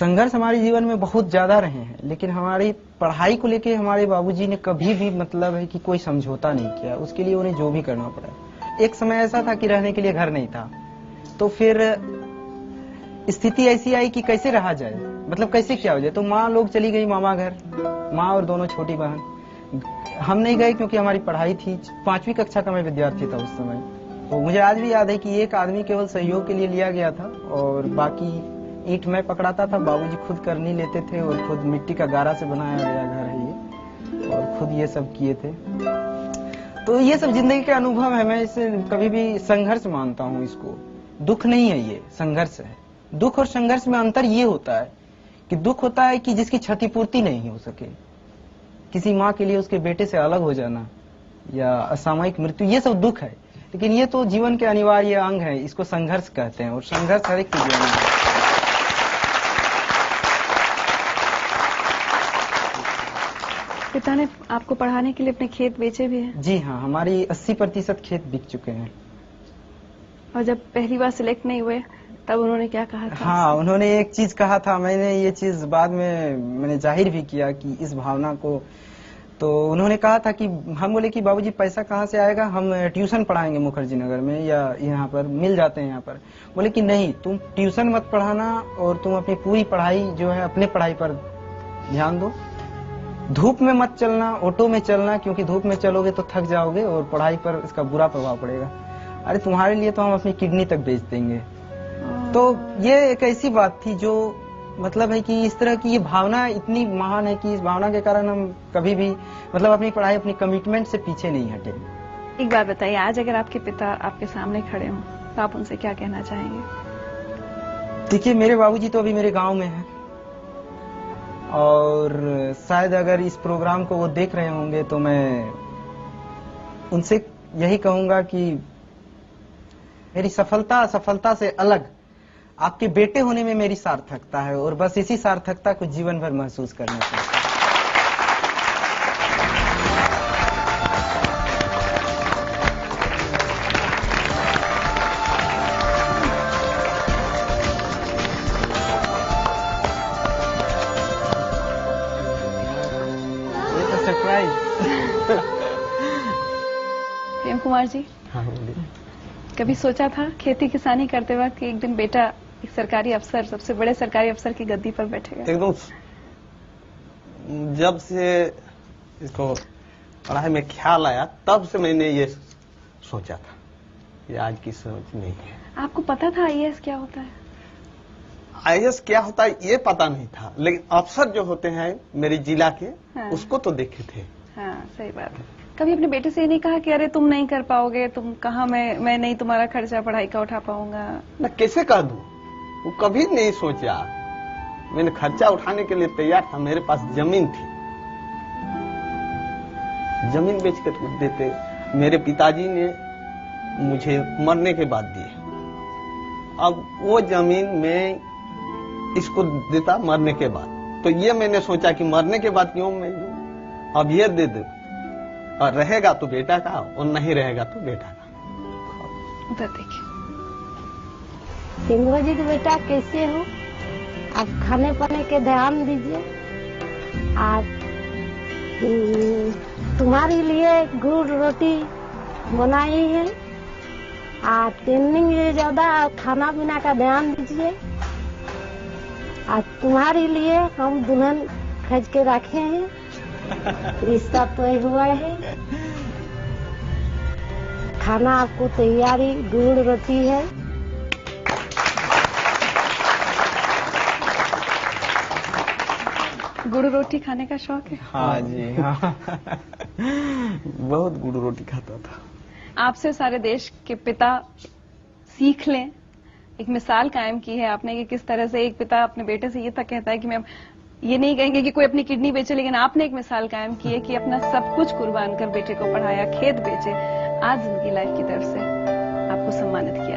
संघर्ष हमारे जीवन में बहुत ज्यादा रहे हैं, लेकिन हमारी पढ़ाई को लेके हमारे बाबूजी ने कभी भी मतलब है कि कोई समझौता नहीं किया। उसके लिए उन्हें जो भी करना पड़ा। एक समय ऐसा था कि रहने के लिए घर नहीं था, तो फिर स्थिति ऐसी आई कि कैसे रहा जाए, मतलब कैसे क्या हो जाए। तो माँ लोग चली गई मामा घर, माँ और दोनों छोटी बहन। हम नहीं गए क्योंकि हमारी पढ़ाई थी। 5वीं कक्षा का मैं विद्यार्थी था उस समय। तो मुझे आज भी याद है कि एक आदमी केवल सहयोग के लिए लिया गया था और बाकी ईंट मैं पकड़ाता था, बाबूजी खुद कर नहीं लेते थे और खुद मिट्टी का गारा से बनाया गया घर है ये, और खुद ये सब किए थे। तो ये सब जिंदगी के अनुभव है। मैं इसे कभी भी संघर्ष मानता हूँ इसको, दुख नहीं है, ये संघर्ष है। दुख और संघर्ष में अंतर ये होता है कि दुख होता है कि जिसकी क्षतिपूर्ति नहीं हो सके, किसी माँ के लिए उसके बेटे से अलग हो जाना या असामयिक मृत्यु, ये सब दुख है। लेकिन ये तो जीवन के अनिवार्य अंग है, इसको संघर्ष कहते हैं और संघर्ष हर एक के जीवन में है। पिता ने आपको पढ़ाने के लिए अपने खेत बेचे भी हैं? जी हाँ, हमारी 80% खेत बिक चुके हैं। और जब पहली बार सिलेक्ट नहीं हुए तब उन्होंने क्या कहा था? हाँ, उन्होंने एक चीज कहा था, मैंने ये चीज बाद में मैंने जाहिर भी किया कि इस भावना को। तो उन्होंने कहा था कि हम बोले कि बाबूजी पैसा कहाँ से आएगा, हम ट्यूशन पढ़ाएंगे मुखर्जी नगर में या यहाँ पर मिल जाते हैं यहाँ पर। बोले कि नहीं, तुम ट्यूशन मत पढ़ाना और तुम अपनी पूरी पढ़ाई जो है अपने पढ़ाई पर ध्यान दो। धूप में मत चलना, ऑटो में चलना, क्योंकि धूप में चलोगे तो थक जाओगे और पढ़ाई पर इसका बुरा प्रभाव पड़ेगा। अरे तुम्हारे लिए तो हम अपनी किडनी तक बेच देंगे। तो ये एक ऐसी बात थी जो मतलब है कि इस तरह की ये भावना इतनी महान है कि इस भावना के कारण हम कभी भी मतलब अपनी पढ़ाई, अपनी कमिटमेंट से पीछे नहीं हटे। एक बात बताइए, आज अगर आपके पिता आपके सामने खड़े हों तो आप उनसे क्या कहना चाहेंगे? देखिए, मेरे बाबूजी तो अभी मेरे गांव में हैं और शायद अगर इस प्रोग्राम को वो देख रहे होंगे तो मैं उनसे यही कहूंगा कि मेरी सफलता से अलग आपके बेटे होने में मेरी सार्थकता है और बस इसी सार्थकता को जीवन भर महसूस करना चाहिए। ये तो सरप्राइज। प्रेम कुमार जी, हाँ बोलिए। कभी सोचा था खेती किसानी करते वक्त कि एक दिन बेटा एक सरकारी अफसर, सबसे बड़े सरकारी अफसर की गद्दी पर बैठेगा? एकदम जब से इसको पढ़ाई में ख्याल आया तब से मैंने ये सोचा था, ये आज की सोच नहीं है। आपको पता था आईएएस क्या होता है? आईएएस क्या होता है ये पता नहीं था, लेकिन अफसर जो होते हैं मेरे जिला के, हाँ। उसको तो देखे थे। हाँ, सही बात है। कभी अपने बेटे से ये नहीं कहा कि अरे तुम नहीं कर पाओगे, तुम कहाँ, मैं नहीं तुम्हारा खर्चा पढ़ाई का उठा पाऊंगा? मैं कैसे कह दूं, वो कभी नहीं सोचा। मैंने खर्चा उठाने के लिए तैयार था, मेरे पास जमीन थी, जमीन बेच कर देते। मेरे पिताजी ने मुझे मरने के बाद दिए। अब वो जमीन में इसको देता मरने के बाद, तो ये मैंने सोचा कि मरने के बाद क्यों मैं दूं, अब ये दे दे, और रहेगा तो बेटा का और नहीं रहेगा तो बेटा का। उधर देखिए। सिंघो जी के बेटा कैसे हो? आप खाने पाने के ध्यान दीजिए। आप तुम्हारे लिए गुड़ रोटी बनाई है। आप ट्रेनिंग ज्यादा खाना पीना का ध्यान दीजिए। आज तुम्हारे लिए हम दुल्हन खज के रखे हैं, रिश्ता तय हुआ है। खाना आपको तैयारी गुड़ रोटी है। गुड़ रोटी खाने का शौक है? हाँ जी हाँ। बहुत गुड़ रोटी खाता था। आपसे सारे देश के पिता सीख लें, एक मिसाल कायम की है आपने कि किस तरह से एक पिता अपने बेटे से ये तक कहता है कि मैं ये नहीं कहेंगे कि कोई अपनी किडनी बेचे, लेकिन आपने एक मिसाल कायम की है कि अपना सब कुछ कुर्बान कर बेटे को पढ़ाया, खेत बेचे, आज जिंदगी लाइफ की तरफ से आपको सम्मानित किया।